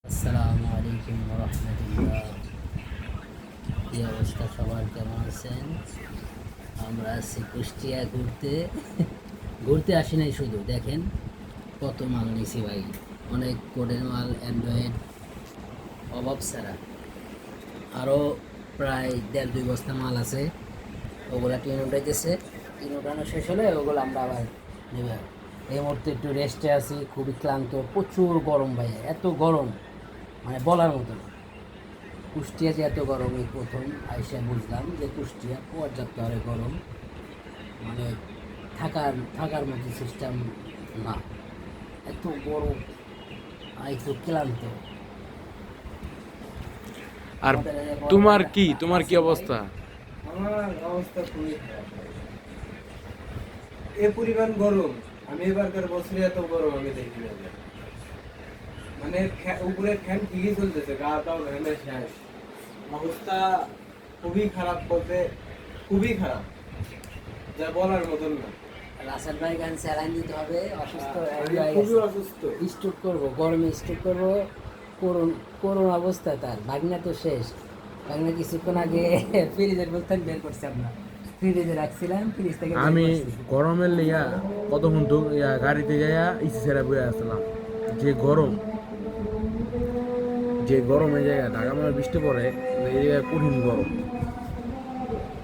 আসসালামু আলাইকুম রহমতুল্লাহ। কি অবস্থা সবার, কেমন আছেন? আমরা আছি কুষ্টিয়া ঘুরতে। ঘুরতে আসি নাই, শুধু দেখেন কত মাল নিছি ভাই। অনেক কোডের মাল, অ্যান্ড্রয়েড, অভাব ছাড়া আরও প্রায় 1.5-2 বস্তা মাল আছে। ওগুলা টিন উঠাইতেছে, টিন উঠানো শেষ হলে ওগুলো আমরা আবার নেবে। এই মুহূর্তে একটু রেস্টে আছি, খুবই ক্লান্ত, প্রচুর গরম ভাই, এত গরম মানে বলার মতো না। কুষ্টিয়া যে এত গরম, এই প্রথম আইসা বুঝলাম যে কুষ্টিয়া পর্যাপ্ত হারে গরম, মানে থাকার থাকার মতো সিস্টেম না, এত গরম। তো ক্লান্ত। আর আমাদের এই বড় ভাই তোমার কি রাসেল ভাই, অবস্থা? আমার অবস্থা খুবই খারাপ ভাই। এ পরিমাণ গরম আমি এবারকার বছরে এত গরম আমি দেখি না ভাই। মানে উপরে ফ্যান ঠিকই চলতেছে, গা টাও ঘেমে শেষ। অবস্থা খুবই খারাপ, বলতে খুবই খারাপ, যা বলার মতন না। রাসেল ভাই গান স্যালাইন দিতে হবে, অসুস্থ আমি খুবই অসুস্থ। স্ট্রোক করবো, গরমে স্ট্রোক করবো। করুন করুন অবস্থা তার। ভাগনা তো শেষ, ভাগনা কিছুক্ষণ আগে ফ্রিজের বোতল বের করছে, আমরা ফ্রিজে রাখছিলাম, ফ্রিজ থেকে বের আমি করছি। গরমের লিগা কতক্ষণ তো গাড়িতে যাইয়া ইসি ছেড়ে বয়ে আসলাম। যে গরম, যে গরমে জায়গা ঢাকা মানে বৃষ্টি পড়ে, এই জায়গায় কঠিন গরম।